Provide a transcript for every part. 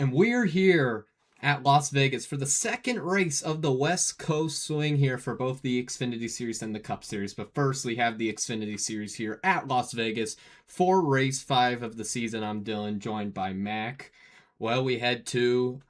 And we're here at Las Vegas for the second race of the West Coast swing here for both the Xfinity Series and the Cup Series. But first, we have the Xfinity Series here at Las Vegas for race 5 of the season. I'm Dylan, joined by Mac. Well, we head to,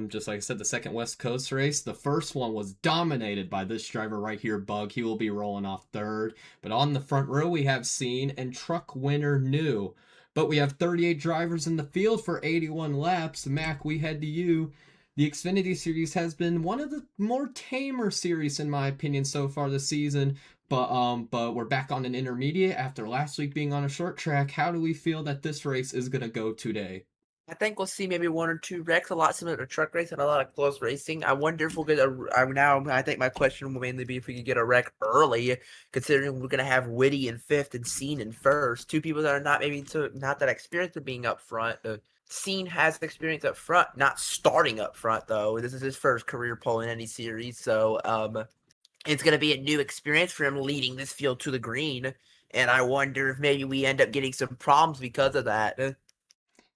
just like I said, the second West Coast race. The first one was dominated by this driver right here, Bug. He will be rolling off third. But on the front row, we have Scene and truck winner New. But we have 38 drivers in the field for 81 laps. Mac, we head to you. The Xfinity Series has been one of the more tamer series, in my opinion, so far this season. But we're back on an intermediate after last week being on a short track. How do we feel that this race is going to go today? I think we'll see maybe one or two wrecks, a lot similar to truck race and a lot of close racing. I wonder if we'll get I think my question will mainly be if we can get a wreck early, considering we're gonna have Whitty in fifth and Scene in first. Two people that are not that experienced of being up front. Scene has experience up front, not starting up front though. This is his first career pole in any series, so it's gonna be a new experience for him leading this field to the green. And I wonder if maybe we end up getting some problems because of that.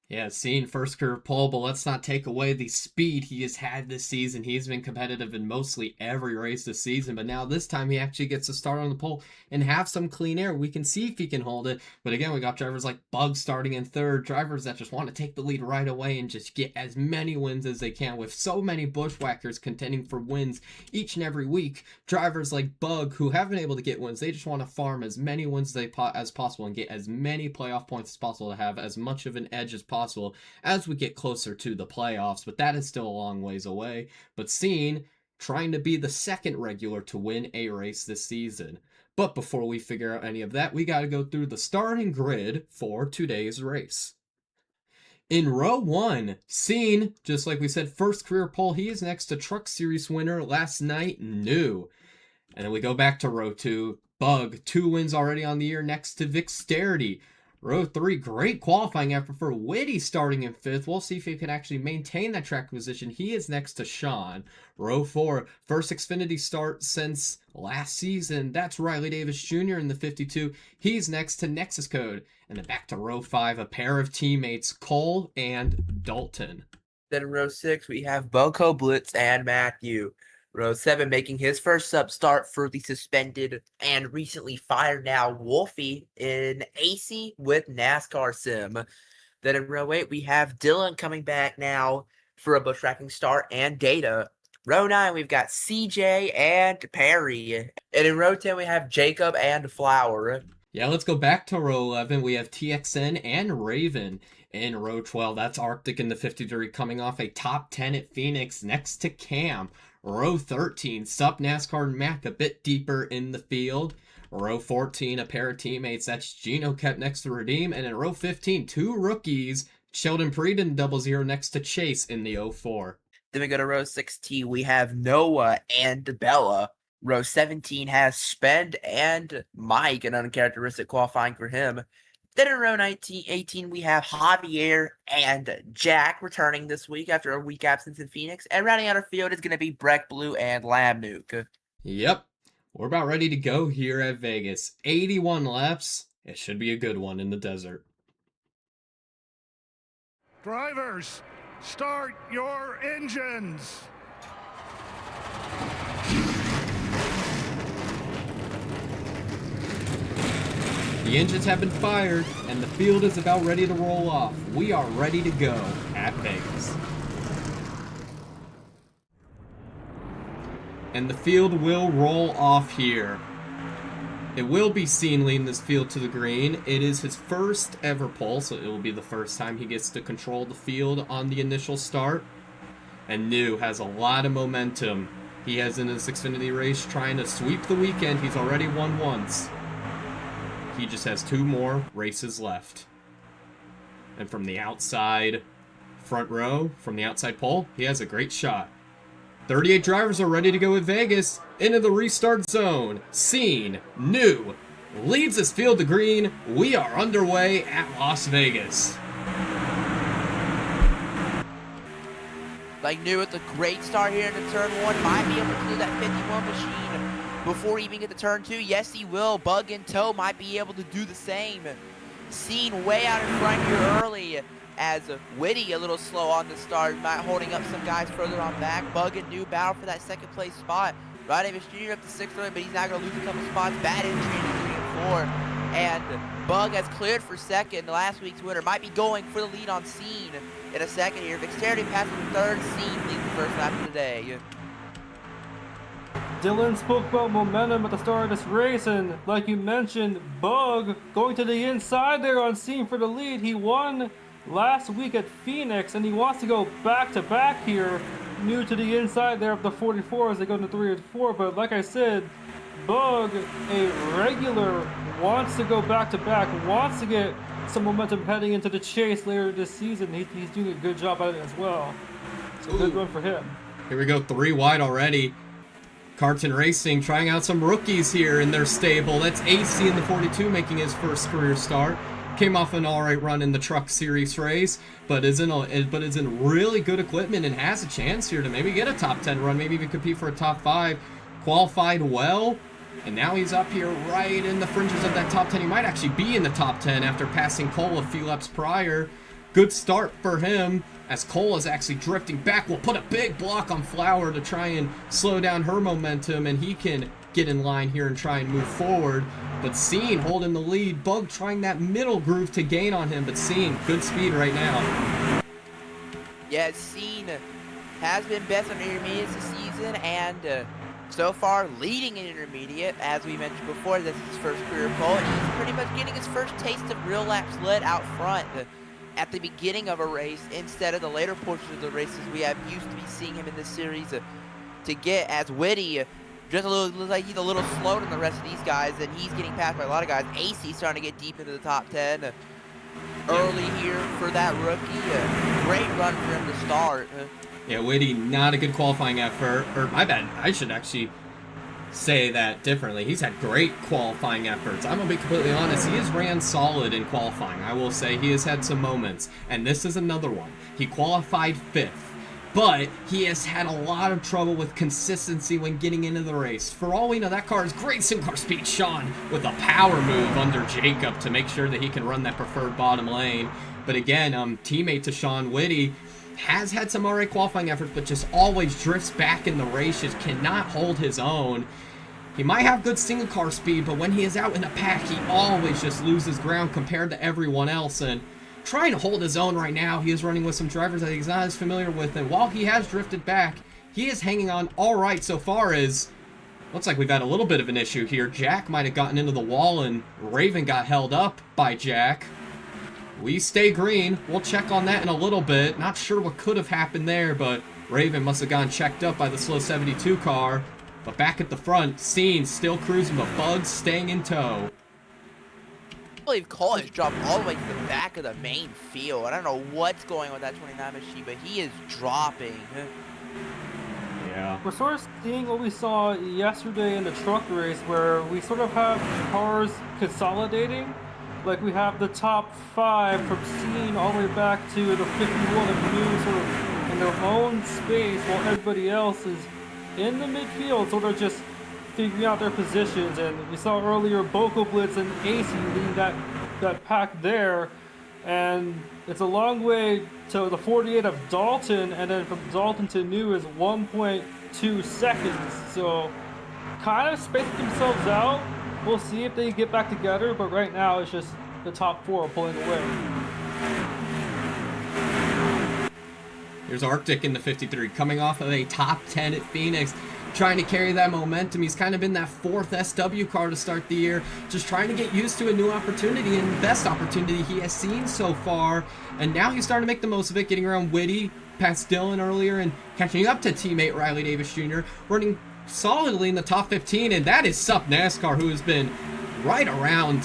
Yeah, Scene first curve pole, but let's not take away the speed he has had this season. He's been competitive in mostly every race this season, but now this time he actually gets to start on the pole and have some clean air. We can see if he can hold it, but again, we got drivers like Bug starting in third, drivers that just want to take the lead right away and just get as many wins as they can. With so many bushwhackers contending for wins each and every week, drivers like Bug, who have been able to get wins, they just want to farm as many wins as possible and get as many playoff points as possible to have as much of an edge as possible as we get closer to the playoffs, but that is still a long ways away. But Scene trying to be the second regular to win a race this season. But before we figure out any of that, we got to go through the starting grid for today's race. In row 1, Scene, just like we said, first career pole. He is next to Truck Series winner last night, New. And then we go back to row 2, Bug, 2 wins already on the year, next to Vixterity. Row 3, great qualifying effort for Whitty starting in 5th. We'll see if he can actually maintain that track position. He is next to Sean. Row 4, first Xfinity start since last season. That's Riley Davis Jr. in the 52. He's next to Nexus Code. And then back to row 5, a pair of teammates, Cole and Dalton. Then in row 6, we have Boko, Blitz, and Matthew. Row 7 making his first sub start for the suspended and recently fired now Wolfie in AC with NASCAR Sim. Then in row 8, we have Dylan coming back now for a bushwhacking start and Data. Row 9, we've got CJ and Perry. And in row 10, we have Jacob and Flower. Yeah, let's go back to row 11. We have TXN and Raven. In row 12, that's Arctic in the 53 coming off a top 10 at Phoenix next to Cam. Row 13, Sup NASCAR and Mac a bit deeper in the field. Row 14, a pair of teammates, that's Gino kept next to Redeem. And in row 15, 2 rookies, Sheldon Preed and 00 next to Chase in the 04. Then we go to row 16, we have Noah and Bella. Row 17 has Spend and Mike, an uncharacteristic qualifying for him. Then in row 18, we have Javier and Jack returning this week after a week absence in Phoenix. And rounding out our field is going to be Breck Blue and Lamb Nuke. Yep, we're about ready to go here at Vegas. 81 laps. It should be a good one in the desert. Drivers, start your engines. The engines have been fired, and the field is about ready to roll off. We are ready to go at Vegas. And the field will roll off here. It will be Scene leading this field to the green. It is his first ever pole, so it will be the first time he gets to control the field on the initial start. And New has a lot of momentum. He has in this Xfinity race trying to sweep the weekend. He's already won once. He just has 2 more races left. And from the outside front row, from the outside pole, he has a great shot. 38 drivers are ready to go at Vegas. Into the restart zone. Scene, New, leads this field to green. We are underway at Las Vegas. Like New with a great start here into turn 1. Might be able to do that 51 machine before even get to turn 2. Yes, he will. Bug and Toe might be able to do the same. Scene way out in front here early. as Whitty a little slow on the start, holding up some guys further on back. Bug and New battle for that second place spot. Rod Davis Jr. up to 6th early, but he's not going to lose a couple spots. Bad injury in 3 and 4. And Bug has cleared for second. Last week's winner might be going for the lead on Scene in a second here. Dexterity passes the third. Scene leads the first lap of the day. Dylan spoke about momentum at the start of this race, and like you mentioned, Bug going to the inside there on Scene for the lead. He won last week at Phoenix, and he wants to go back-to-back here, new to the inside there of the 44 as they go into 3 and 4. But like I said, Bug, a regular, wants to go back-to-back, wants to get some momentum heading into the chase later this season. He's doing a good job at it as well. So good run for him. Here we go, 3 wide already. Carton Racing trying out some rookies here in their stable. That's AC in the 42 making his first career start. Came off an alright run in the Truck Series race, but is in really good equipment and has a chance here to maybe get a top 10 run, maybe even compete for a top 5. Qualified well, and now he's up here right in the fringes of that top 10. He might actually be in the top 10 after passing Cole a few laps prior. Good start for him, as Cole is actually drifting back. Will put a big block on Flower to try and slow down her momentum, and he can get in line here and try and move forward. But Scene holding the lead. Bug trying that middle groove to gain on him, but Scene, good speed right now. Yeah, Scene has been best on intermediates this season, and so far leading in intermediate. As we mentioned before, this is his first career pole, and he's pretty much getting his first taste of real laps led out front. At the beginning of a race instead of the later portions of the races we have used to be seeing him in this series to get as Whitty just a little, looks like he's a little slower than the rest of these guys, and he's getting passed by a lot of guys. AC starting to get deep into the top 10 early here for that rookie. Great run for him to start. Yeah, Whitty, not a good qualifying effort, or my bad, I should actually say that differently. He's had great qualifying efforts. I'm gonna be completely honest, he has ran solid in qualifying. I will say he has had some moments, and this is another one. He qualified 5th, but he has had a lot of trouble with consistency when getting into the race. For all we know, that car is great single car speed. Sean with a power move under Jacob to make sure that he can run that preferred bottom lane. But again, teammate to Sean, Whitty, has had some alright qualifying efforts, but just always drifts back in the race, just cannot hold his own. He might have good single car speed, but when he is out in a pack, he always just loses ground compared to everyone else. And trying to hold his own right now, he is running with some drivers that he's not as familiar with, and while he has drifted back, he is hanging on alright so far. As looks like we've had a little bit of an issue here. Jack might have gotten into the wall, and Raven got held up by Jack. We stay green. We'll check on that in a little bit. Not sure what could have happened there, but Raven must have gotten checked up by the slow 72 car. But back at the front, Scene still cruising, but Bug staying in tow. I believe Cole has dropped all the way to the back of the main field. I don't know what's going on with that 29 machine, but he is dropping. Yeah. We're sort of seeing what we saw yesterday in the truck race, where we sort of have cars consolidating. Like we have the top 5 from Scene all the way back to the 51 of New sort of in their own space, while everybody else is in the midfield, sort of just figuring out their positions. And we saw earlier Boko Blitz and AC leading that pack there. And it's a long way to the 48 of Dalton, and then from Dalton to New is 1.2 seconds. So kind of spacing themselves out. We'll see if they get back together, but right now it's just the top 4 pulling away. Here's Arctic in the 53, coming off of a top 10 at Phoenix, trying to carry that momentum. He's kind of been that 4th SW car to start the year, just trying to get used to a new opportunity, and the best opportunity he has seen so far. And now he's starting to make the most of it, getting around Whitty, past Dylan earlier, and catching up to teammate Riley Davis Jr., running solidly in the top 15, and that is Sup NASCAR, who has been right around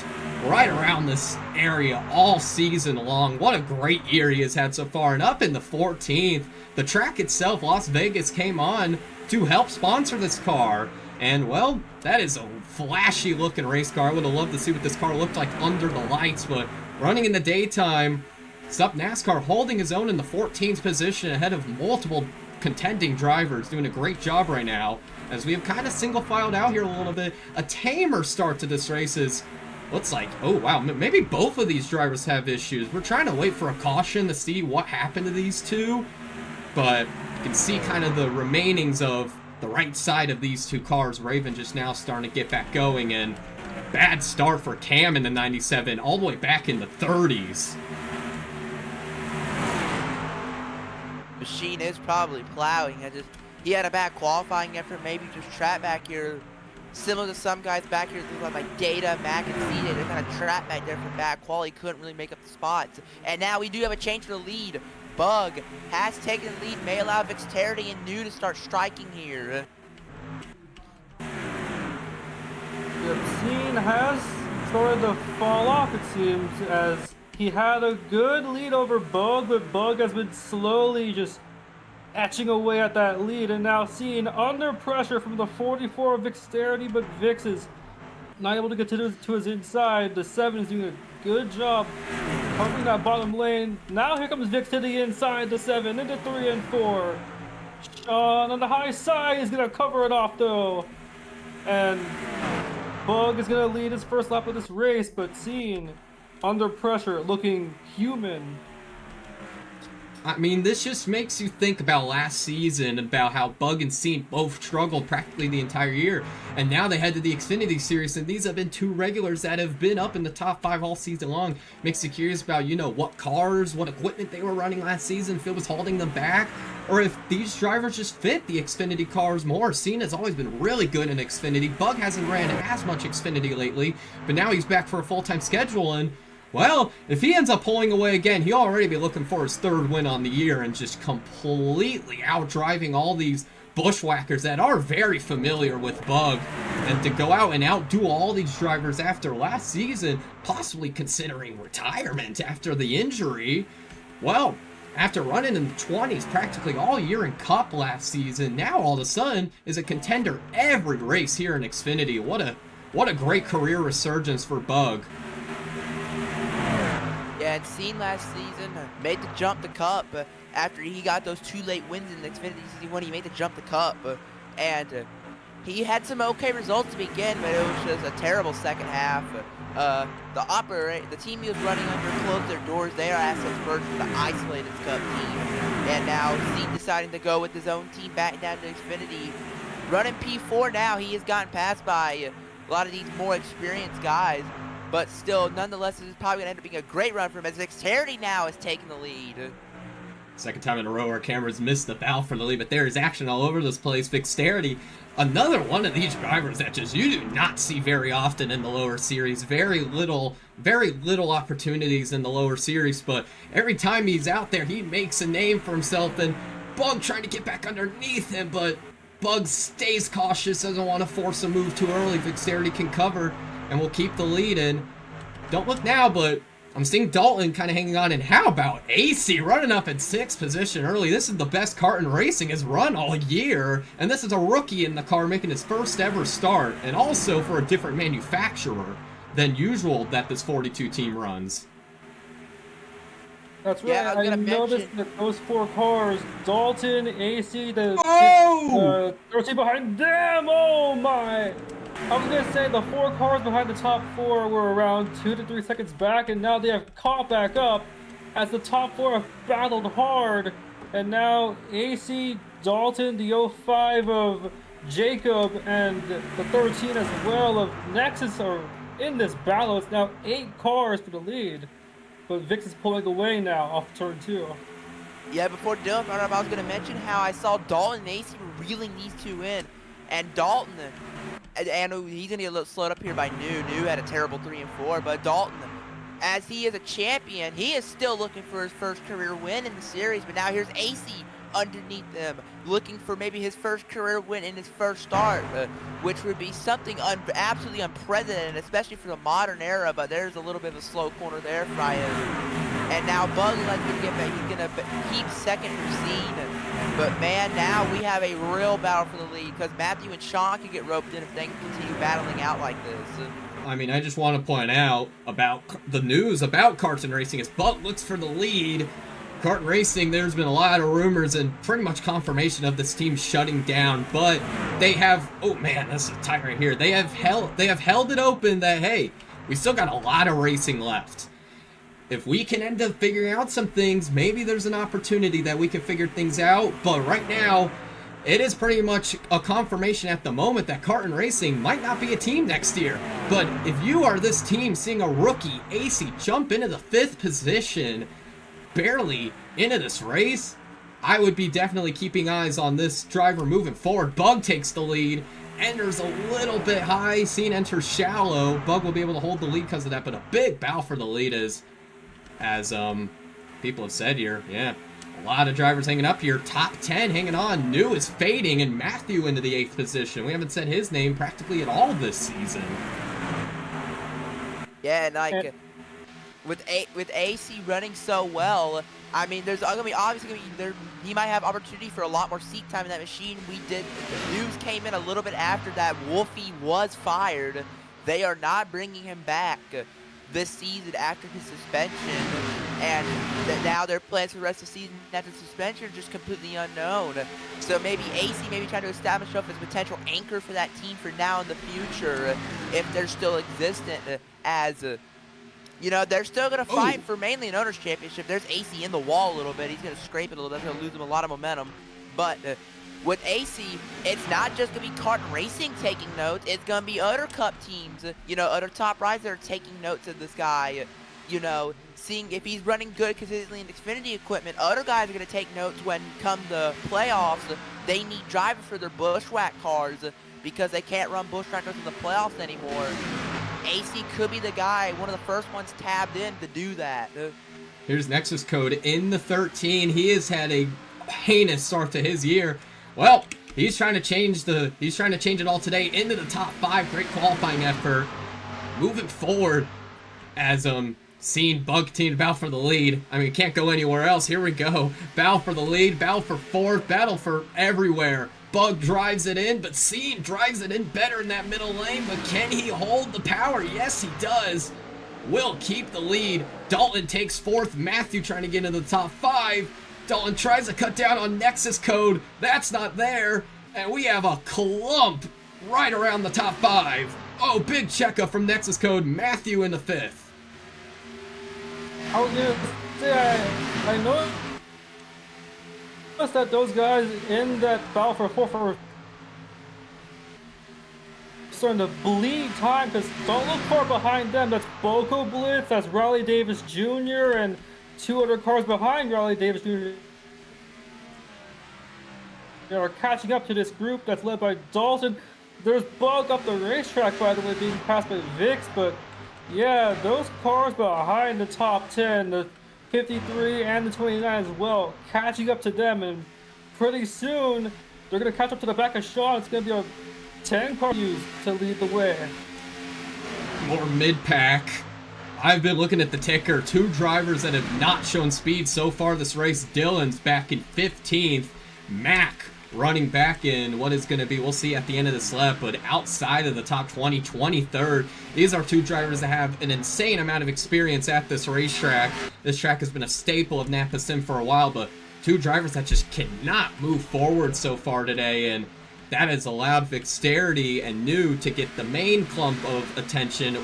this area all season long. What a great year he has had so far. And up in the 14th, the track itself, Las Vegas, came on to help sponsor this car. And well, that is a flashy looking race car. I would have loved to see what this car looked like under the lights, but running in the daytime, Sup NASCAR holding his own in the 14th position ahead of multiple contending drivers, doing a great job right now, as we have kind of single filed out here a little bit. A tamer start to this race is looks like, oh wow, maybe both of these drivers have issues. We're trying to wait for a caution to see what happened to these two, but you can see kind of the remainings of the right side of these two cars. Raven just now starting to get back going, and bad start for Cam in the 97, all the way back in the 30s. Machine is probably plowing. He had a bad qualifying effort, maybe just trap back here. Similar to some guys back here, like Data, Mac, and CJ, they're kind of trap back there from bad quality, couldn't really make up the spots. And now we do have a change for the lead. Bug has taken the lead, may allow Vixterity and New to start striking here. Scene has started to fall off, it seems, as he had a good lead over Bug, but Bug has been slowly just etching away at that lead, and now Scene under pressure from the 44 of Vixterity, but Vix is not able to get to his inside. The 7 is doing a good job covering that bottom lane. Now here comes Vix to the inside, the 7 into 3 and 4. Sean on the high side is gonna cover it off though, and Bug is gonna lead his first lap of this race, but Scene under pressure, looking human. I mean, this just makes you think about last season, about how Bug and Scene both struggled practically the entire year, and now they head to the Xfinity Series, and these have been two regulars that have been up in the top 5 all season long. Makes you curious about, you know, what cars, what equipment they were running last season, if it was holding them back, or if these drivers just fit the Xfinity cars more. Scene has always been really good in Xfinity. Bug hasn't ran as much Xfinity lately, but now he's back for a full-time schedule, and well, if he ends up pulling away again, he'll already be looking for his 3rd win on the year and just completely outdriving all these bushwhackers that are very familiar with Bug. And to go out and outdo all these drivers after last season, possibly considering retirement after the injury, well, after running in the 20s practically all year in Cup last season, now all of a sudden is a contender every race here in Xfinity. What a great career resurgence for Bug. Yeah, and Scene last season made the jump to Cup after he got those 2 late wins in the Xfinity Season 1. He made the jump to Cup, and he had some okay results to begin, but it was just a terrible second half. The team he was running under closed their doors. They are assets first to isolate his Cup team, and now Scene deciding to go with his own team back down to Xfinity. Running P4 now, he has gotten passed by a lot of these more experienced guys. But still, nonetheless, this is probably going to end up being a great run for him, as Vixterity now has taken the lead. Second time in a row our cameras missed the battle for the lead, but there is action all over this place. Vixterity, another one of these drivers that just you do not see very often in the lower series. Very little opportunities in the lower series, but every time he's out there, he makes a name for himself, and Bug trying to get back underneath him, but Bug stays cautious, doesn't want to force a move too early. Vixterity can cover and we'll keep the lead. And don't look now, but I'm seeing Dalton kind of hanging on. And how about AC running up in 6th position early? This is the best kart in racing has run all year, and this is a rookie in the car making his first ever start, and also for a different manufacturer than usual that this 42 team runs. That's right. Yeah, I was gonna noticed that those 4 cars, Dalton, AC, the third team behind them. Oh my! I was gonna say the 4 cars behind the top 4 were around 2 to 3 seconds back, and now they have caught back up as the top 4 have battled hard. And now AC, Dalton, the 05 of Jacob, and the 13 as well of Nexus are in this battle. It's now 8 cars for the lead. But Vix is pulling away now off turn 2. Yeah, before Dylan, I was going to mention how I saw Dalton and AC reeling these 2 in. And Dalton, and he's going to get a little slowed up here by New. New had a terrible 3 and 4, but Dalton, as he is a champion, he is still looking for his first career win in the series. But now here's AC underneath them, looking for maybe his first career win in his first start, which would be something absolutely unprecedented, especially for the modern era. But there's a little bit of a slow corner there for him. And now Bug lets him get back. He's going to keep second for Scene. But man, now we have a real battle for the lead, because Matthew and Sean can get roped in if they can continue battling out like this. I mean, I just want to point out about the news about karts and racing as Bug looks for the lead. Kart and racing, there's been a lot of rumors and pretty much confirmation of this team shutting down, but they have, oh man, this is tight right here. They have held it open that, hey, we still got a lot of racing left. If we can end up figuring out some things, maybe there's an opportunity that we can figure things out. But right now, it is pretty much a confirmation at the moment that Carton Racing might not be a team next year. But if you are this team seeing a rookie, AC, jump into the 5th position, barely into this race, I would be definitely keeping eyes on this driver moving forward. Bug takes the lead. Enters a little bit high. Scene enters shallow. Bug will be able to hold the lead because of that, but a big bow for the lead is... As people have said here, yeah, a lot of drivers hanging up here. Top 10 hanging on. New is fading, and Matthew into the 8th position. We haven't said his name practically at all this season. Yeah, and like with AC running so well, I mean, there's obviously gonna be there. He might have opportunity for a lot more seat time in that machine. News came in a little bit after that. Wolfie was fired. They are not bringing him back this season after his suspension, and now their plans for the rest of the season after suspension are just completely unknown. So maybe AC trying to establish himself as a potential anchor for that team for now in the future, if they're still existent, as you know, they're still going to fight for mainly an owner's championship. There's AC in the wall a little bit. He's going to scrape it a little bit. That's going to lose him a lot of momentum. But with AC, it's not just going to be Carton Racing taking notes. It's going to be other Cup teams, you know, other top riders that are taking notes of this guy. You know, seeing if he's running good consistently in Xfinity equipment. Other guys are going to take notes when come the playoffs. They need drivers for their bushwhack cars because they can't run bushwhackers in the playoffs anymore. AC could be the guy, one of the first ones tabbed in to do that. Here's Nexus Code in the 13. He has had a heinous start to his year. Well, he's trying to change it all today into the top 5. Great qualifying effort. Moving forward as seen Bug team battle for the lead. I mean, can't go anywhere else. Here we go. Battle for the lead, battle for 4th, battle for everywhere. Bug drives it in, but Scene drives it in better in that middle lane, but can he hold the power? Yes, he does. Will keep the lead. Dalton takes 4th. Matthew trying to get into the top 5. Dalton tries to cut down on Nexus Code. That's not there. And we have a clump right around the top 5. Oh, big checkup from Nexus Code. Matthew in the 5th. I was gonna say, I noticed that those guys in that battle for 4th are starting to bleed time, because don't look far behind them. That's Boko Blitz, that's Riley Davis Jr., and 2 other cars behind Riley Davis Jr. They are catching up to this group that's led by Dalton. There's Bug up the racetrack, by the way, being passed by Vix, but yeah, those cars behind the top 10, the 53 and the 29 as well, catching up to them, and pretty soon they're going to catch up to the back of Sean. It's going to be a 10-car use to lead the way. More mid-pack. I've been looking at the ticker. 2 drivers that have not shown speed so far this race. Dylan's back in 15th. Mac running back in what is going to be, we'll see at the end of this lap, but outside of the top 20, 23rd. These are 2 drivers that have an insane amount of experience at this racetrack. This track has been a staple of NAPA Sim for a while, but 2 drivers that just cannot move forward so far today, and that has allowed Vixterity and New to get the main clump of attention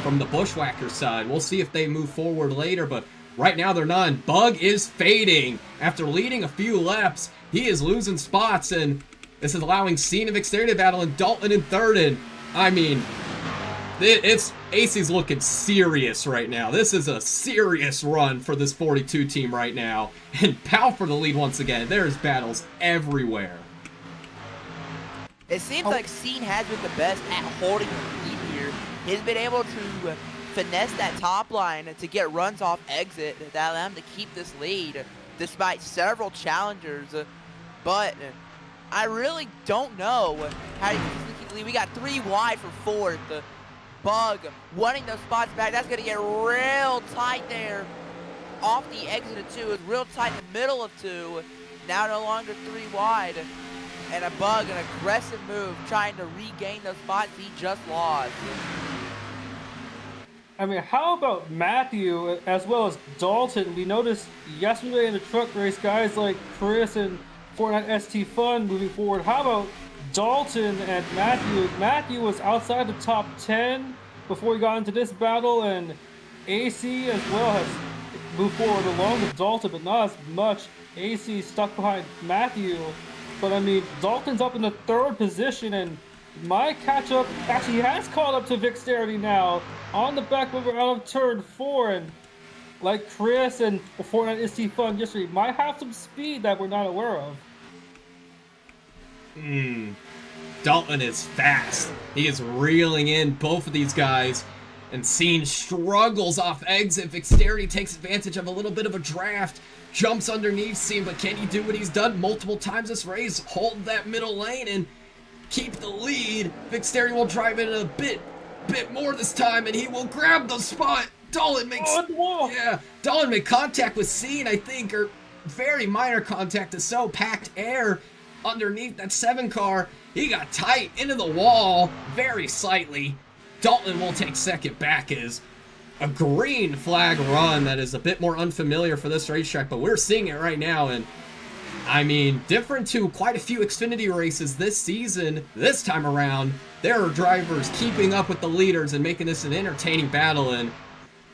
from the Bushwhacker side. We'll see if they move forward later, but right now they're none. Bug is fading. After leading a few laps, he is losing spots, and this is allowing Scene of Vixterity to battle and Dalton in 3rd. And I mean, it's AC's looking serious right now. This is a serious run for this 42 team right now. And Pal for the lead once again. There's battles everywhere. It seems like Scene has been the best at holding the lead here. He's been able to finesse that top line to get runs off exit that allow him to keep this lead despite several challengers. But I really don't know how he can keep the lead. We got 3 wide for 4th. Bug wanting those spots back. That's going to get real tight there off the exit of 2. It's real tight in the middle of 2. Now no longer 3 wide. And a Bug, an aggressive move, trying to regain those spots he just lost. I mean, how about Matthew as well as Dalton? We noticed yesterday in the truck race, guys like Chris and Fortnite ST Fun moving forward. How about Dalton and Matthew? Matthew was outside the top 10 before we got into this battle, and AC as well has moved forward along with Dalton, but not as much. AC stuck behind Matthew, but I mean, Dalton's up in the 3rd position, and my catch-up actually has caught up to Vixterity now on the back bumper out of turn 4, and like Chris and Fortnite is fun yesterday, might have some speed that we're not aware of. Dalton is fast. He is reeling in both of these guys. And Scene struggles off exit. Vixterity takes advantage of a little bit of a draft. Jumps underneath Scene, but can he do what he's done multiple times this race? Hold that middle lane and keep the lead. Vixterity will drive in a bit more this time, and he will grab the spot. Dalton makes Dalton made contact with Scene, I think, or very minor contact to so packed air underneath that 7 car. He got tight into the wall very slightly. Dalton will take second back as a green flag run that is a bit more unfamiliar for this racetrack, but we're seeing it right now. And I mean, different to quite a few Xfinity races this season, this time around, there are drivers keeping up with the leaders and making this an entertaining battle. And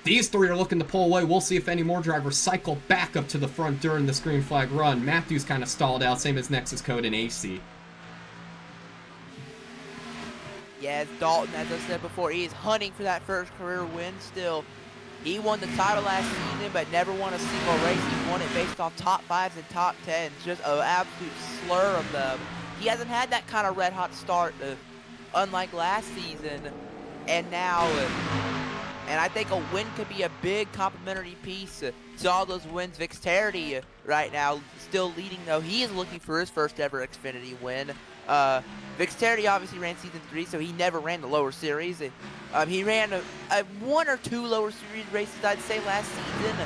these 3 are looking to pull away. We'll see if any more drivers cycle back up to the front during this green flag run. Matthews kind of stalled out, same as Nexus Code and AC. Yes, Dalton, as I said before, he is hunting for that first career win still. He won the title last season, but never won a single race. He won it based on top 5s and top 10s. Just an absolute slur of them. He hasn't had that kind of red-hot start, unlike last season. And now, and I think a win could be a big complimentary piece to all those wins. Vixterity right now still leading, though. He is looking for his first ever Xfinity win. Vixterity obviously ran season 3, so he never ran the lower series. He ran a 1 or 2 lower series races, I'd say, last season,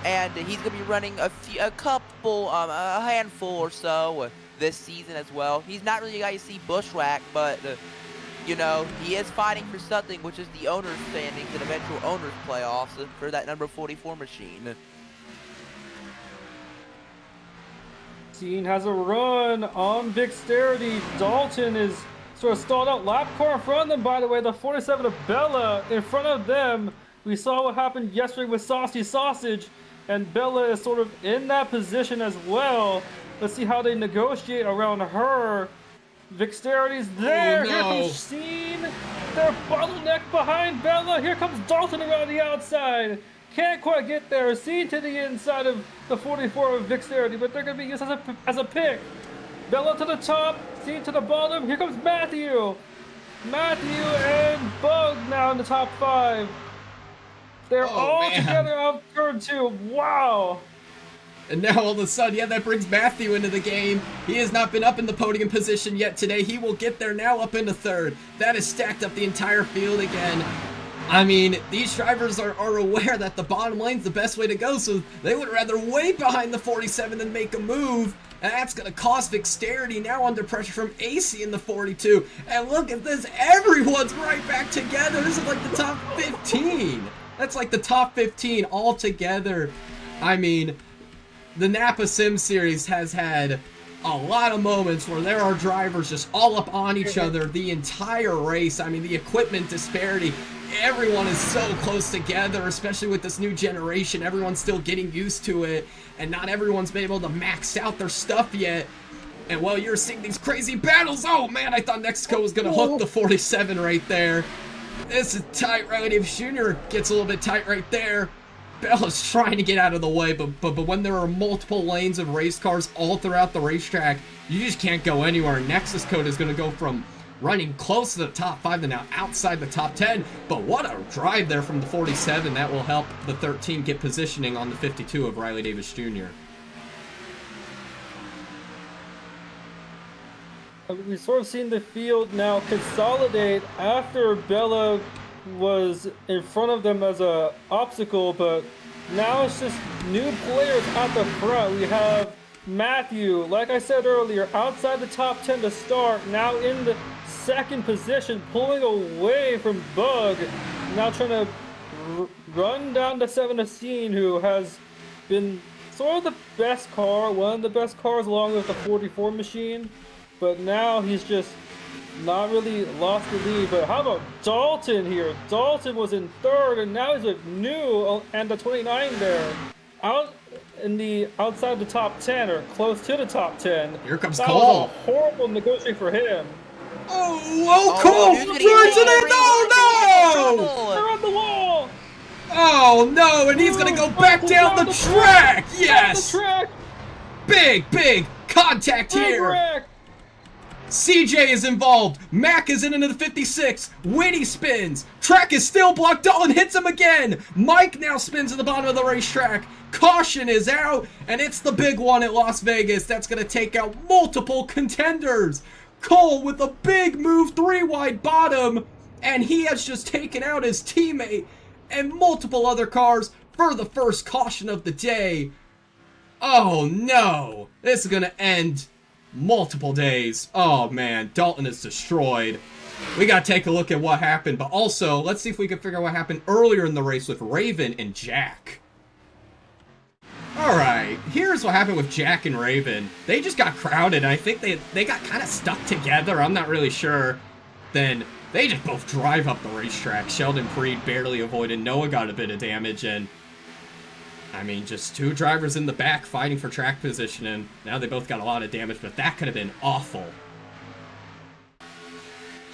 and he's gonna be running a handful or so this season as well. He's not really a guy you see bushwhack, but you know, he is fighting for something, which is the owner's standings and eventual owner's playoffs for that number 44 machine. Scene has a run on Vixterity. Dalton is sort of stalled out. Lap car in front of them, by the way. The 47 of Bella in front of them. We saw what happened yesterday with Saucy Sausage, and Bella is sort of in that position as well. Let's see how they negotiate around her. Vixterity's there. Oh, no. Here comes Scene. They're bottlenecked behind Bella. Here comes Dalton around the outside. Can't quite get there. Scene to the inside of the 44 of Vixterity, but they're going to be used as a pick. Bella to the top, Scene to the bottom. Here comes Matthew. Matthew and Bug now in the top 5. They're all together off turn 2. Wow. And now all of a sudden, yeah, that brings Matthew into the game. He has not been up in the podium position yet today. He will get there now up into 3rd. That has stacked up the entire field again. I mean, these drivers are aware that the bottom lane's the best way to go, so they would rather wait behind the 47 than make a move. And that's going to cost Vixterity now under pressure from AC in the 42. And look at this. Everyone's right back together. This is like the top 15. That's like the top 15 all together. I mean, the NAPA Sim Series has had a lot of moments where there are drivers just all up on each other the entire race. I mean, the equipment disparity. Everyone is so close together, especially with this new generation. Everyone's still getting used to it, and not everyone's been able to max out their stuff yet. And while you're seeing these crazy battles, oh man, I thought Mexico was going to hook the 47 right there. This is tight. Riley Davis Jr. gets a little bit tight right there. Bella's trying to get out of the way, but when there are multiple lanes of race cars all throughout the racetrack, you just can't go anywhere. Nexus Code is going to go from running close to the top 5 to now outside the top 10. But what a drive there from the 47. That will help the 13 get positioning on the 52 of Riley Davis Jr. We've sort of seen the field now consolidate after Bella was in front of them as a obstacle, but now it's just new players at the front. We have Matthew, like I said earlier, outside the top 10 to start, now in the 2nd position, pulling away from Bug, now trying to run down the 7 of Scene, who has been sort of the best car, one of the best cars, along with the 44 machine, but now he's just not really lost the lead, but how about Dalton here? Dalton was in third, and now he's with New and the 29 there, out in the outside the top 10 or close to the top 10. Here comes that Cole. Was a horrible negotiation for him. Cole drives it in. No! They're on the wall. Oh no! And he's gonna go back down the track. Yes. Down the track. Big contact here. Wreck. CJ is involved. Mac is into the 56. Winnie spins. Track is still blocked. Dalton hits him again. Mike now spins at the bottom of the racetrack. Caution is out, and it's the big one at Las Vegas that's going to take out multiple contenders. Cole with a big move, 3-wide bottom, and he has just taken out his teammate and multiple other cars for the first caution of the day. Oh no, this is going to end multiple days. Oh man, Dalton is destroyed. We gotta take a look at what happened, but also let's see if we can figure out what happened earlier in the race with Raven and Jack. Alright, here's what happened with Jack and Raven. They just got crowded, and I think they got kind of stuck together. I'm not really sure. Then they just both drive up the racetrack. Sheldon Creed barely avoided. Noah got a bit of damage, and I mean, just two drivers in the back fighting for track position, and now they both got a lot of damage, but that could have been awful.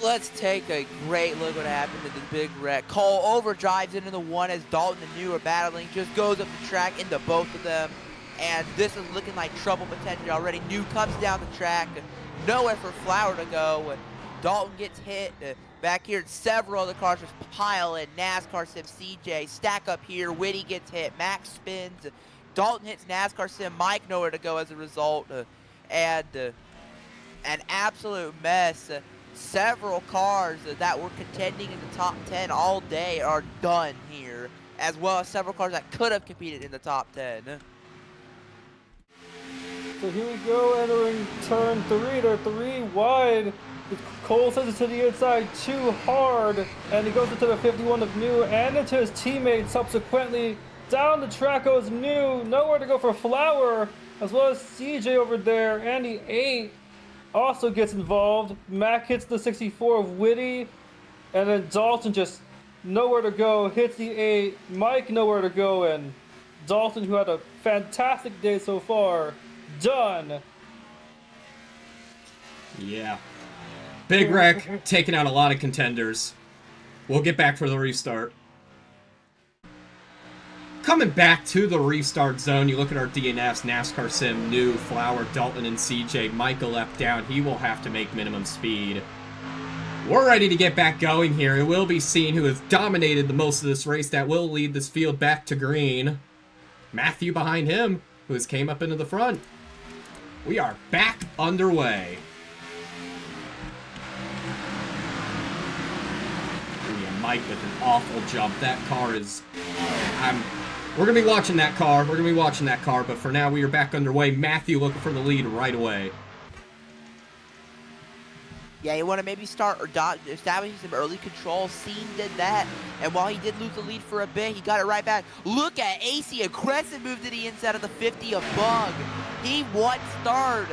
Let's take a great look at what happened to the big wreck. Cole overdrives into the one as Dalton and New are battling, just goes up the track into both of them, and this is looking like trouble potentially already. New comes down the track, nowhere for Flower to go. Dalton gets hit. Back here, several of the cars just pile in. NASCAR Sim, CJ, stack up here. Whitty gets hit. Max spins. Dalton hits NASCAR Sim. Mike nowhere to go as a result. And an absolute mess. Several cars that were contending in the top 10 all day are done here, as well as several cars that could have competed in the top 10. So here we go, entering turn 3. They're 3 wide. Cole sends it to the inside too hard, and he goes into the 51 of New and into his teammate subsequently. Down the track goes New, nowhere to go for Flower, as well as CJ over there, and the 8 also gets involved. Mac hits the 64 of Whitty, and then Dalton just nowhere to go, hits the 8, Mike nowhere to go, and Dalton, who had a fantastic day so far, done. Yeah. Big wreck, taking out a lot of contenders. We'll get back for the restart. Coming back to the restart zone, you look at our DNFs, NASCAR Sim, New, Flower, Dalton, and CJ. Michael left down. He will have to make minimum speed. We're ready to get back going here. It will be seen who has dominated the most of this race that will lead this field back to green. Matthew behind him, who has came up into the front. We are back underway. Mike with an awful jump. That car is... We're going to be watching that car. But for now, we are back underway. Matthew looking for the lead right away. Yeah, you want to maybe start establishing some early control. Scene did that, and while he did lose the lead for a bit, he got it right back. Look at AC, aggressive move to the inside of the 50 of Bug. He wants third,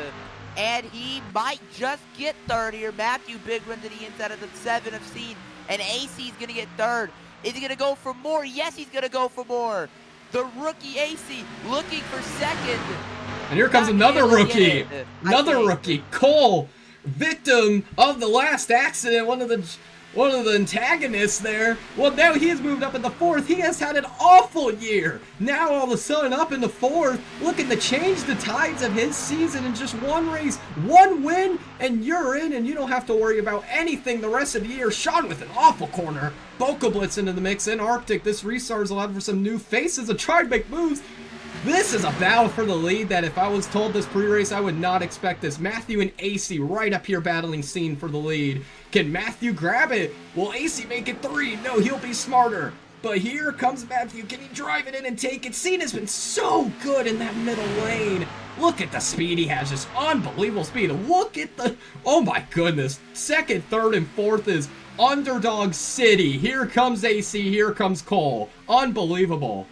and he might just get third here. Matthew, big run to the inside of the 7 of Scene. And AC is going to get third. Is he going to go for more? Yes, he's going to go for more. The rookie AC looking for second. And here comes another rookie. Another rookie. Cole, victim of the last accident. One of the antagonists there. Well, now he has moved up in the 4th. He has had an awful year. Now all of a sudden up in the 4th, looking to change the tides of his season in just one race. One win, and you're in, and you don't have to worry about anything the rest of the year. Sean with an awful corner. Boca Blitz into the mix in Arctic. This restart is allowed for some new faces and try to make moves. This is a battle for the lead that if I was told this pre-race, I would not expect this. Matthew and AC right up here battling Scene for the lead. Can Matthew grab it? Will AC make it 3? No, he'll be smarter. But here comes Matthew. Can he drive it in and take it? Scene has been so good in that middle lane. Look at the speed he has. Just unbelievable speed. Look at the... Oh my goodness. 2nd, 3rd, and 4th is Underdog City. Here comes AC. Here comes Cole. Unbelievable.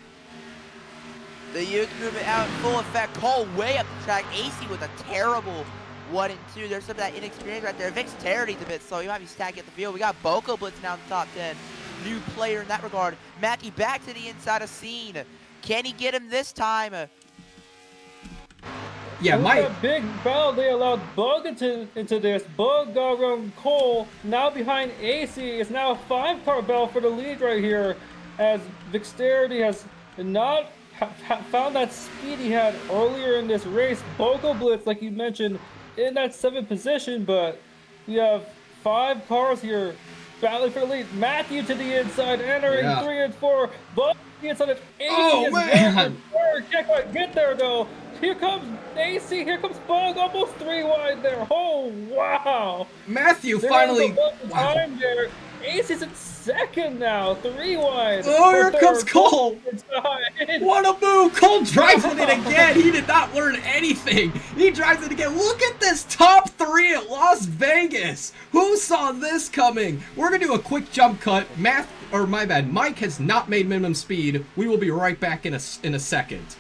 The youth movement out in full effect. Cole way up the track. AC with a terrible 1 and 2. There's some of that inexperience right there. Victerity's a bit slow. He might be stacking at the field. We got Boko Blitz now in the top 10. New player in that regard. Matthew back to the inside of Scene. Can he get him this time? Yeah, With Mike. that big battle, they allowed Bug into this. Bug got around Cole. Now behind AC, it's now a 5-car battle for the lead right here, as Vicsterity has not found that speed he had earlier in this race. Boko Blitz, like you mentioned, in that 7th position, but we have 5 cars here battling for the lead. Matthew to the inside, entering 3 and 4. Bug to the inside of AC. Oh, man. Can't quite get there though. Here comes AC, here comes Bug, almost 3 wide there. Oh, wow. Matthew There finally. was a Wow. time there. AC's in 2nd now, 3 wide. Oh, here For comes third. Cole. Inside. What a move! Cole drives with it again. He did not learn anything. He drives it again. Look at this top 3 at Las Vegas. Who saw this coming? We're gonna do a quick jump cut. Mike has not made minimum speed. We will be right back in a second.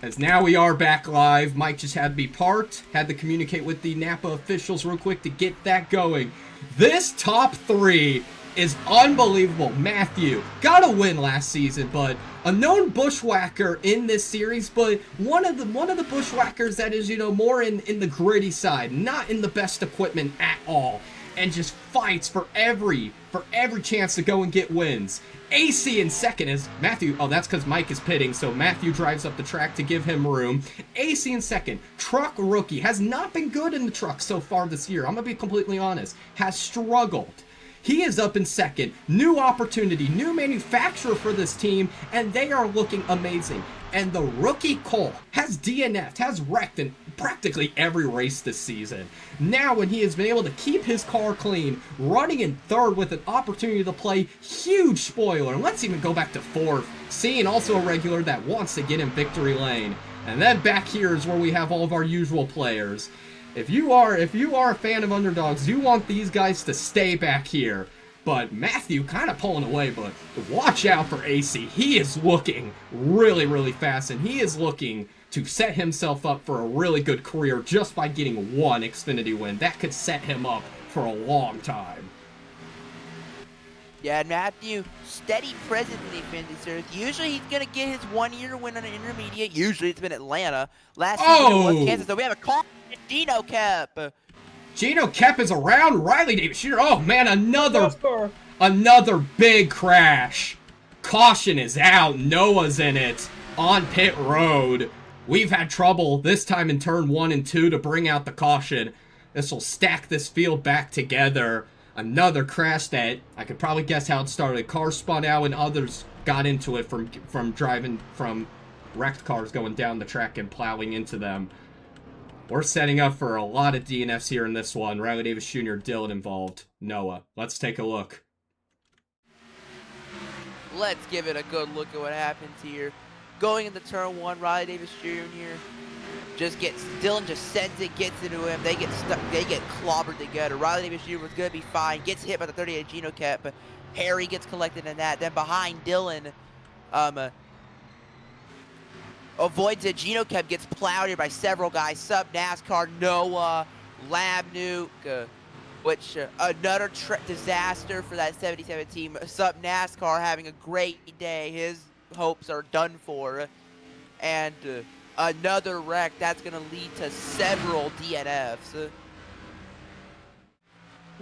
As now we are back live. Mike just had to be parked. Had to communicate with the NAPA officials real quick to get that going. This top 3 is unbelievable. Matthew got a win last season, but a known bushwhacker in this series, but one of the bushwhackers that is, you know, more in the gritty side, not in the best equipment at all, and just fights for every chance to go and get wins. AC in 2nd is Matthew. Oh, that's because Mike is pitting, so Matthew drives up the track to give him room. AC in 2nd. Truck rookie has not been good in the truck so far this year. I'm gonna be completely honest. Has struggled. He is up in 2nd. New opportunity, new manufacturer for this team, and they are looking amazing. And the rookie Cole has DNF'd, has wrecked in practically every race this season. Now when he has been able to keep his car clean, running in 3rd with an opportunity to play, huge spoiler. And let's even go back to 4th, seeing also a regular that wants to get in victory lane. And then back here is where we have all of our usual players. If you are a fan of underdogs, you want these guys to stay back here. But Matthew kind of pulling away, but watch out for AC. He is looking really, really fast, and he is looking to set himself up for a really good career just by getting 1 Xfinity win. That could set him up for a long time. Yeah, Matthew, steady presence in the Xfinity Series. Usually he's going to get his 1-year win on an intermediate. Usually it's been Atlanta. Last season it was Kansas. So we have a call. Gino Kep. Gino Kep is around. Riley Davis Jr. Oh man, another big crash. Caution is out. Noah's in it on pit road. We've had trouble this time in turn 1 and 2 to bring out the caution. This will stack this field back together. Another crash that I could probably guess how it started. Cars spun out and others got into it from driving from wrecked cars going down the track and plowing into them. We're setting up for a lot of DNFs here in this one. Riley Davis Jr., Dylan involved. Noah. Let's take a look. Let's give it a good look at what happens here. Going into turn 1, Riley Davis Jr. Dylan just sends it, gets into him. They get stuck, they get clobbered together. Riley Davis Jr. was going to be fine. Gets hit by the 38 Gino Kep, but Harry gets collected in that. Then behind Dylan, avoids it. Gino Kep gets plowed here by several guys. Sub NASCAR, Noah, Lab Nuke, which another disaster for that 77 team. Sub NASCAR having a great day. His hopes are done for. And another wreck that's going to lead to several DNFs.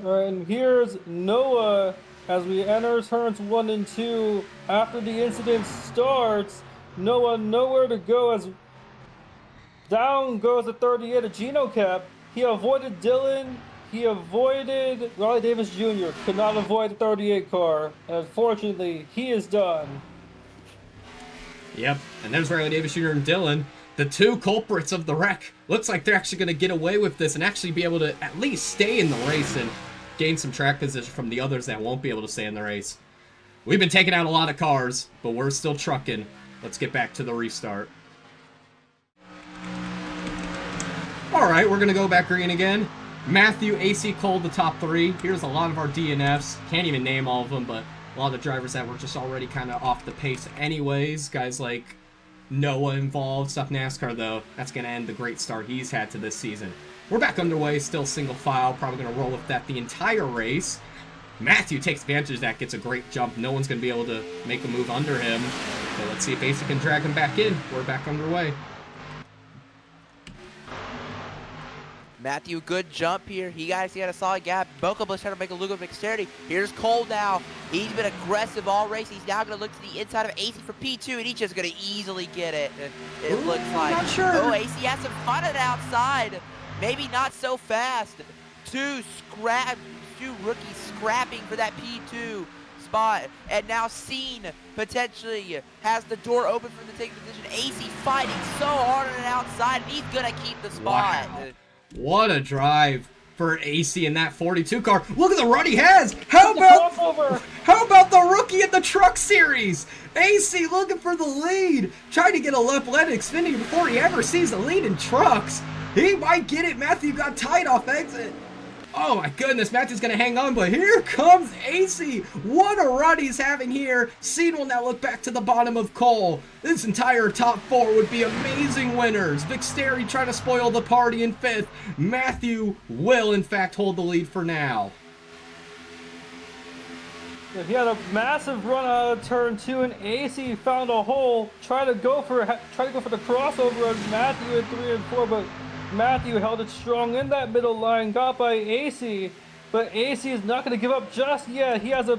And here's Noah as we enter turns 1 and 2. After the incident starts, Noah nowhere to go as down goes the 38 of Gino Kep. He avoided Dylan. He avoided Riley Davis Jr. Could not avoid the 38 car. And unfortunately, he is done. Yep, and there's Riley Davis Jr. and Dylan, the 2 culprits of the wreck. Looks like they're actually going to get away with this and actually be able to at least stay in the race and gain some track position from the others that won't be able to stay in the race. We've been taking out a lot of cars, but we're still trucking. Let's get back to the restart. Alright, we're going to go back green again. Matthew, AC, Cole, the top 3. Here's a lot of our DNFs. Can't even name all of them, but a lot of the drivers that were just already kind of off the pace anyways. Guys like Noah involved. Stuff NASCAR, though, that's going to end the great start he's had to this season. We're back underway, still single file. Probably going to roll with that the entire race. Matthew takes advantage of that, gets a great jump. No one's going to be able to make a move under him. So let's see if AC can drag him back in. We're back underway. Matthew, good jump here. He got a solid gap. Bocabush trying to make a look of dexterity. Here's Cole now. He's been aggressive all race. He's now going to look to the inside of AC for P2, and he's just going to easily get it. It looks like. Not sure. Oh, AC has some fun at outside. Maybe not so fast. Two rookies scrapping for that P2 spot. And now Scene potentially has the door open for the taking position. AC fighting so hard on the outside, and he's going to keep the spot. Wow. What a drive for AC in that 42 car. Look at the run he has. How about the rookie in the Truck Series? AC looking for the lead. Trying to get a left led in Xfinity before he ever sees the lead in trucks. He might get it. Matthew got tight off exit. Oh my goodness, Matthew's going to hang on, but here comes AC. What a run he's having here. Scene will now look back to the bottom of Cole. This entire top four would be amazing winners. Vixteri trying to spoil the party in fifth. Matthew will, in fact, hold the lead for now. Yeah, he had a massive run out of turn 2, and AC found a hole. Tried to go for the crossover as Matthew at 3 and 4, but Matthew held it strong in that middle line, got by AC, but AC is not going to give up just yet. He has a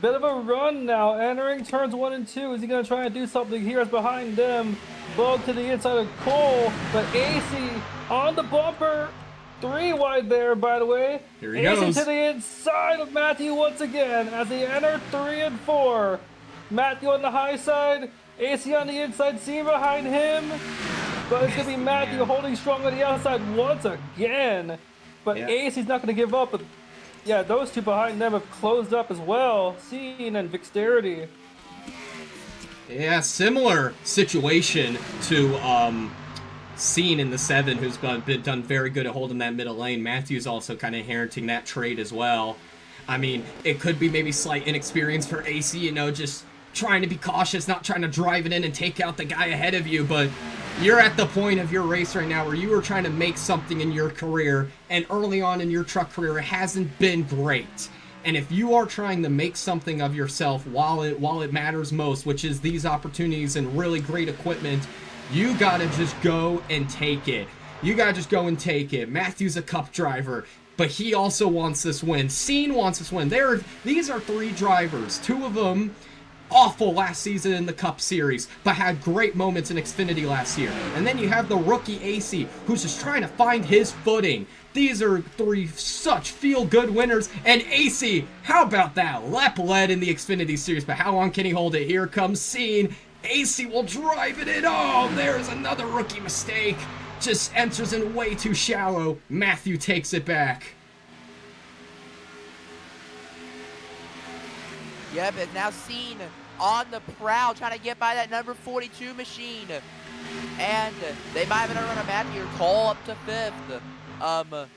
bit of a run now, entering turns 1 and 2. Is he going to try and do something here? As behind them, bug to the inside of Cole, but AC on the bumper, 3 wide there, by the way. Here he AC goes. to the inside of Matthew once again as they enter 3 and 4. Matthew on the high side, AC on the inside, Scene behind him. But it's going to be Matthew holding strong on the outside once again. But Yeah. AC's not going to give up. But yeah, those two behind them have closed up as well. Scene and Vixterity. Yeah, similar situation to Scene in the 7, who's been done very good at holding that middle lane. Matthew's also kind of inheriting that trait as well. I mean, it could be maybe slight inexperience for AC, you know, just trying to be cautious, not trying to drive it in and take out the guy ahead of you, but you're at the point of your race right now where you are trying to make something in your career, and early on in your truck career, it hasn't been great. And if you are trying to make something of yourself while it matters most, which is these opportunities and really great equipment, you gotta just go and take it. You gotta just go and take it. Matthew's a cup driver, but he also wants this win. Scene wants this win. These are 3 drivers. 2 of them awful last season in the Cup Series, but had great moments in Xfinity last year. And then you have the rookie AC, who's just trying to find his footing. These are 3 such feel-good winners. And AC, how about that? Lap led in the Xfinity Series, but how long can he hold it? Here comes Scene. AC will drive it in. Oh, there's another rookie mistake. Just enters in way too shallow. Matthew takes it back. Yep, and now Scene on the prowl, trying to get by that number 42 machine. And they might have another run of Matthew. Cole up to 5th.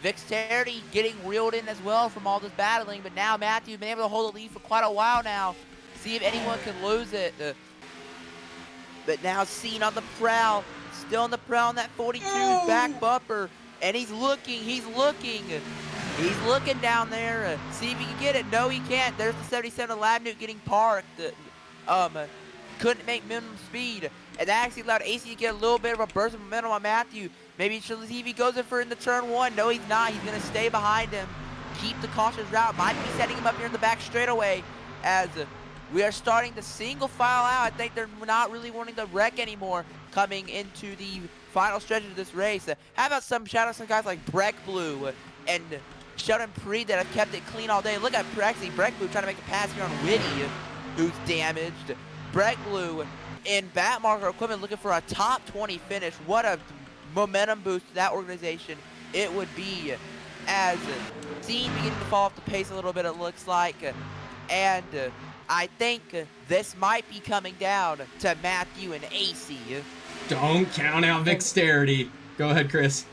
Vixterity getting reeled in as well from all this battling, but now Matthew's been able to hold the lead for quite a while now. See if anyone can lose it. But now Scene on the prowl, still on the prowl on that 42's back bumper. And he's looking down there. See if he can get it. No, he can't. There's the 77 of Labnute getting parked. Couldn't make minimum speed. And that actually allowed AC to get a little bit of a burst of momentum on Matthew. Maybe he should see if he goes in the turn 1. No, he's not. He's going to stay behind him. Keep the cautious route. Might be setting him up here in the back straightaway as we are starting to single file out. I think they're not really wanting to wreck anymore coming into the final stretch of this race. How about some shout out to some guys like Breck Blue and Sheldon Preed that have kept it clean all day. Look at actually Breck Blue trying to make a pass here on Whitty, who's damaged. Breck Blue in Batmarker equipment looking for a top 20 finish. What a momentum boost to that organization it would be, as Scene beginning to fall off the pace a little bit, it looks like. And I think this might be coming down to Matthew and AC. Don't count out Vixterity. Go ahead, Chris.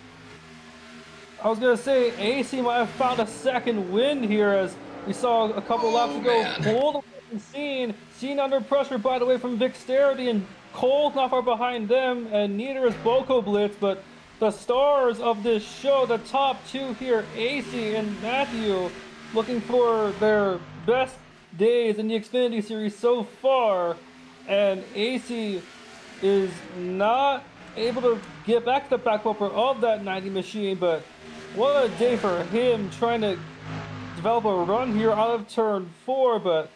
I was going to say AC might have found a second win here, as we saw a couple laps ago. Man. Pulled Seen under pressure, by the way, from Vixterity, and Cole's not far behind them, and neither is Boko Blitz, but the stars of this show, the top two here, AC and Matthew, looking for their best days in the Xfinity Series so far, and AC is not able to get back to the back bumper of that 90 machine, but what a day for him trying to develop a run here out of turn 4, but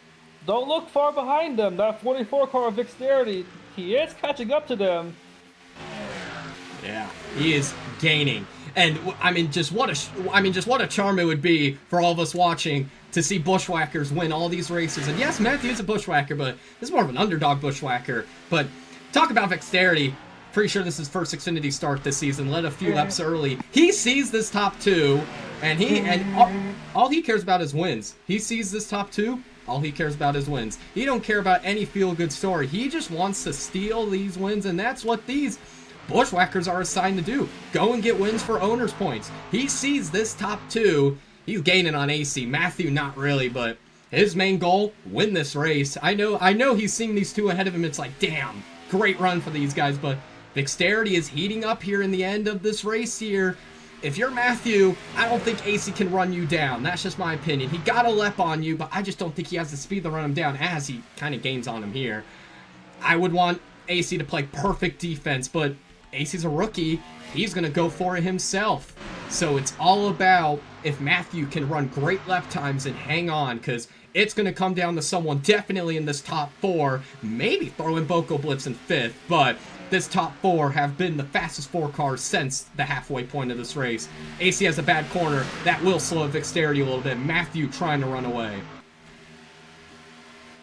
don't look far behind them. That 44 car of Vixterity, he is catching up to them. Yeah, he is gaining. And I mean, just what a charm it would be for all of us watching to see bushwhackers win all these races. And yes, Matthew's a bushwhacker, but this is more of an underdog bushwhacker. But talk about Vixterity. Pretty sure this is first Xfinity start this season. Led a few laps early. He sees this top two, and all he cares about is wins. He sees this top two. All he cares about is wins. He don't care about any feel-good story. He just wants to steal these wins, and that's what these bushwhackers are assigned to do. Go and get wins for owners points. He sees this top two. He's gaining on AC. Matthew, not really, but his main goal, win this race. I know he's seeing these two ahead of him. It's like, damn, great run for these guys, but Vixterity is heating up here in the end of this race here. If you're Matthew, I don't think AC can run you down. That's just my opinion. He got a lep on you, but I just don't think he has the speed to run him down as he kind of gains on him here. I would want AC to play perfect defense, but AC's a rookie. He's going to go for it himself. So it's all about if Matthew can run great lap times and hang on, because it's going to come down to someone definitely in this top 4, maybe throw in Boko Blitz in 5th, but this top 4 have been the fastest 4 cars since the halfway point of this race. AC has a bad corner. That will slow Vixterity a little bit. Matthew trying to run away.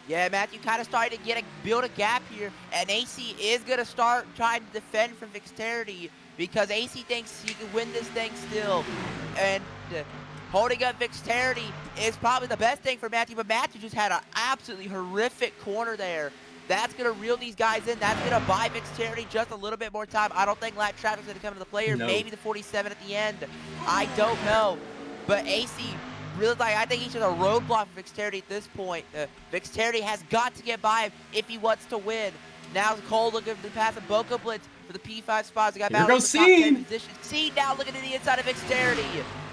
Yeah, Matthew kind of started to build a gap here, and AC is going to start trying to defend from Vixterity because AC thinks he can win this thing still. And holding up Vixterity is probably the best thing for Matthew, but Matthew just had an absolutely horrific corner there. That's going to reel these guys in. That's going to buy Vixterity just a little bit more time. I don't think lap traffic's going to come to the player. No. Maybe the 47 at the end. I don't know. But AC really, I think he's just a roadblock for Vixterity at this point. Vixterity has got to get by him if he wants to win. Now Cole looking to pass a Boko Blitz for the P5 spots. He got Here goes Scene. Scene now looking to the inside of Vixterity.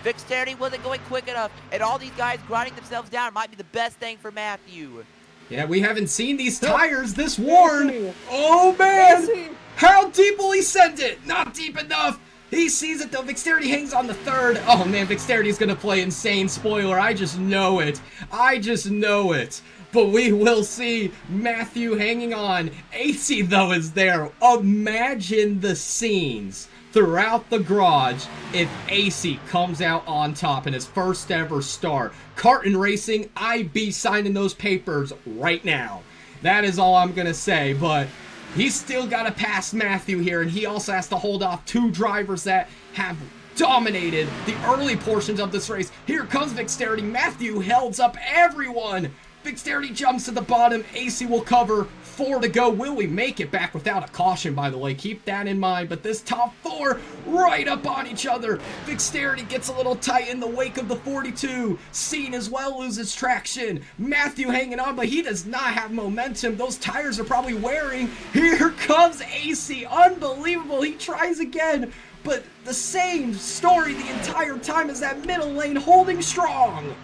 Vixterity wasn't going quick enough, and all these guys grinding themselves down might be the best thing for Matthew. Yeah, we haven't seen these tires this worn. Oh, man. How deep will he send it? Not deep enough. He sees it, though. Vixterity hangs on the 3rd. Oh, man, Vixterity's going to play insane spoiler. I just know it. I just know it. But we will see Matthew hanging on. AC, though, is there. Imagine the scenes throughout the garage if AC comes out on top in his first ever start. Carton Racing, I be signing those papers right now. That is all I'm going to say, but he's still got to pass Matthew here, and he also has to hold off 2 drivers that have dominated the early portions of this race. Here comes Vixterity. Matthew holds up everyone. Vixterity jumps to the bottom. AC will cover. 4 to go. Will we make it back without a caution, by the way? Keep that in mind. But this top 4 right up on each other. Vixterity gets a little tight in the wake of the 42. Scene as well loses traction. Matthew hanging on, but he does not have momentum. Those tires are probably wearing. Here comes AC. Unbelievable. He tries again. But the same story the entire time as that middle lane holding strong.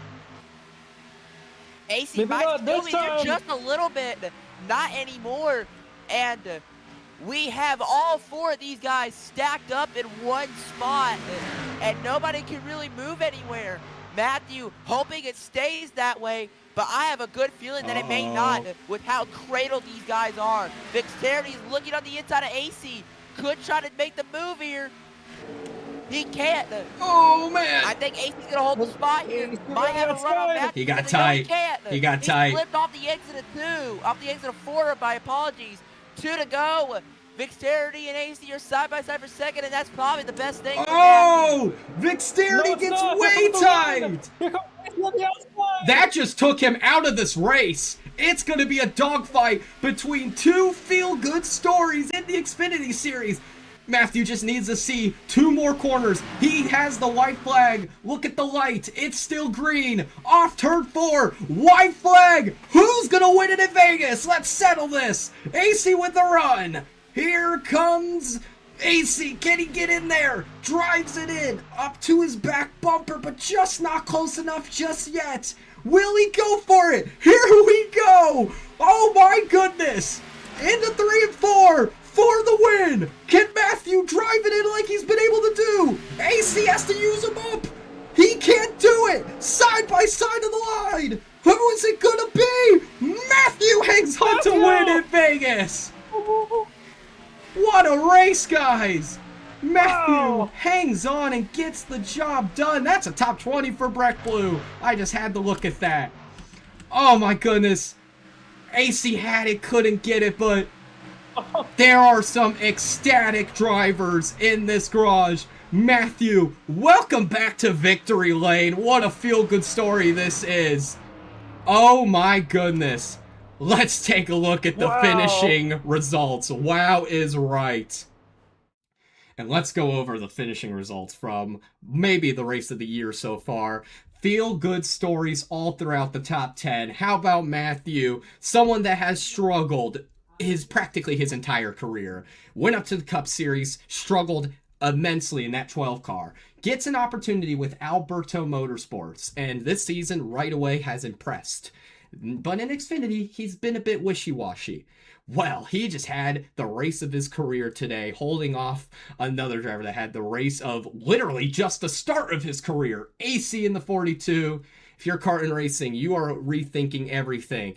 AC Maybe might not still this be there time. just a little bit, not anymore. And we have all 4 of these guys stacked up in one spot, and nobody can really move anywhere. Matthew hoping it stays that way, but I have a good feeling that it may not with how cradled these guys are. Vixterity's looking on the inside of AC. Could try to make the move here. He can't. Oh, man. I think AC's going to hold the spot here. Might have a run on Matthew. He got No, he tight. can't. He got He tight. slipped off the exit of 2. Off the exit of 4, my apologies. 2 to go. Vixterity and AC are side by side for second, and that's probably the best thing. Oh! Vixterity gets way tight! That just took him out of this race. It's going to be a dogfight between 2 feel-good stories in the Xfinity Series. Matthew just needs to see 2 more corners. He has the white flag. Look at the light. It's still green. Off turn 4. White flag. Who's going to win it in Vegas? Let's settle this. AC with the run. Here comes AC. Can he get in there? Drives it in. Up to his back bumper, but just not close enough just yet. Will he go for it? Here we go. Oh my goodness. Into 3 and 4. For the win! Can Matthew drive it in like he's been able to do? AC has to use him up! He can't do it! Side by side of the line! Who is it gonna be? Matthew hangs on to win in Vegas! What a race, guys! Matthew hangs on and gets the job done. That's a top 20 for Breck Blue. I just had to look at that. Oh my goodness. AC had it, couldn't get it, but there are some ecstatic drivers in this garage. Matthew, welcome back to victory lane. What a feel-good story this is. Oh my goodness. Let's take a look at the finishing results. Wow is right. And let's go over the finishing results from maybe the race of the year so far. Feel-good stories all throughout the top 10. How about Matthew? Someone that has struggled practically his entire career. Went up to the Cup Series, struggled immensely in that 12 car. Gets an opportunity with Alberto Motorsports, and this season right away has impressed. But in Xfinity, he's been a bit wishy-washy. Well, he just had the race of his career today, holding off another driver that had the race of literally just the start of his career. AC in the 42. If you're karting racing, you are rethinking everything.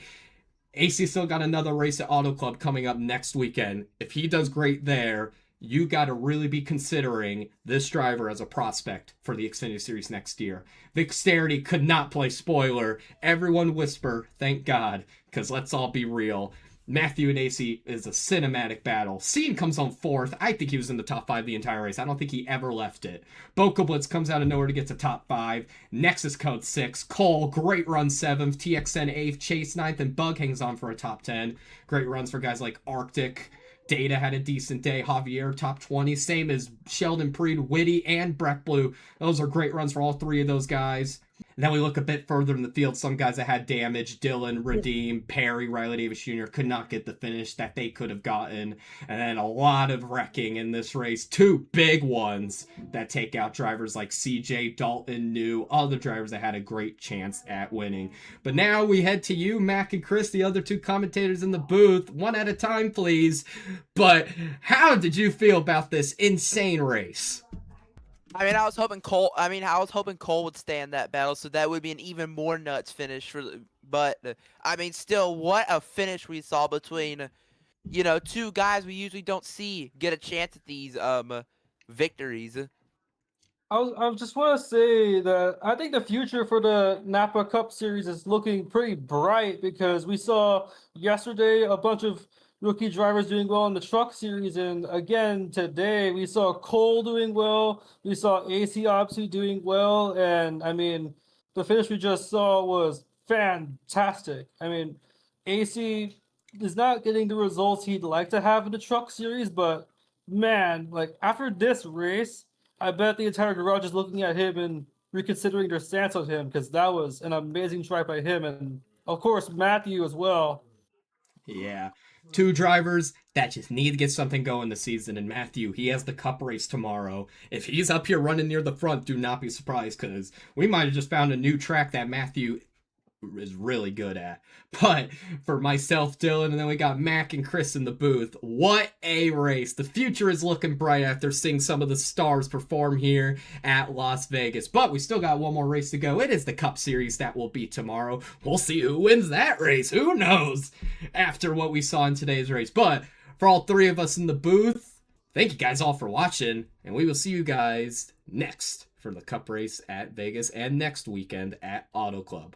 AC still got another race at Auto Club coming up next weekend. If he does great there, you got to really be considering this driver as a prospect for the Xfinity Series next year. Dexterity could not play spoiler. Everyone whisper, thank God, because let's all be real. Matthew and AC is a cinematic battle. Scene comes on 4th. I think he was in the top 5 the entire race. I don't think he ever left it. Boca Blitz comes out of nowhere to get to top 5. Nexus Code 6. Cole, great run 7th. TXN 8th. Chase 9th. And Bug hangs on for a top 10. Great runs for guys like Arctic. Data had a decent day. Javier, top 20. Same as Sheldon Preed, Whitty, and Breck Blue. Those are great runs for all 3 of those guys. And then we look a bit further in the field. Some guys that had damage, Dylan, Redeem, Perry, Riley Davis Jr. could not get the finish that they could have gotten. And then a lot of wrecking in this race. 2 big ones that take out drivers like CJ, Dalton, New, other drivers that had a great chance at winning. But now we head to you, Mac and Chris, the other 2 commentators in the booth. One at a time, please. But how did you feel about this insane race? I was hoping Cole would stay in that battle, so that would be an even more nuts finish but still, what a finish we saw between, 2 guys we usually don't see get a chance at these victories. I just want to say that I think the future for the NAPA Cup Series is looking pretty bright, because we saw yesterday a bunch of rookie drivers doing well in the truck series, and again today we saw Cole doing well, we saw AC obviously doing well, and the finish we just saw was fantastic. AC is not getting the results he'd like to have in the truck series, but man, after this race, I bet the entire garage is looking at him and reconsidering their stance on him, because that was an amazing try by him, and of course Matthew as well. Yeah. 2 drivers that just need to get something going this season. And Matthew, he has the Cup race tomorrow. If he's up here running near the front, do not be surprised, because we might have just found a new track that Matthew is really good at. But for myself, Dylan, and then we got Mac and Chris in the booth. What a race. The future is looking bright after seeing some of the stars perform here at Las Vegas. But we still got one more race to go. It is the Cup Series that will be tomorrow. We'll see who wins that race. Who knows after what we saw in today's race. But for all 3 of us in the booth, thank you guys all for watching. And we will see you guys next for the Cup race at Vegas and next weekend at Auto Club.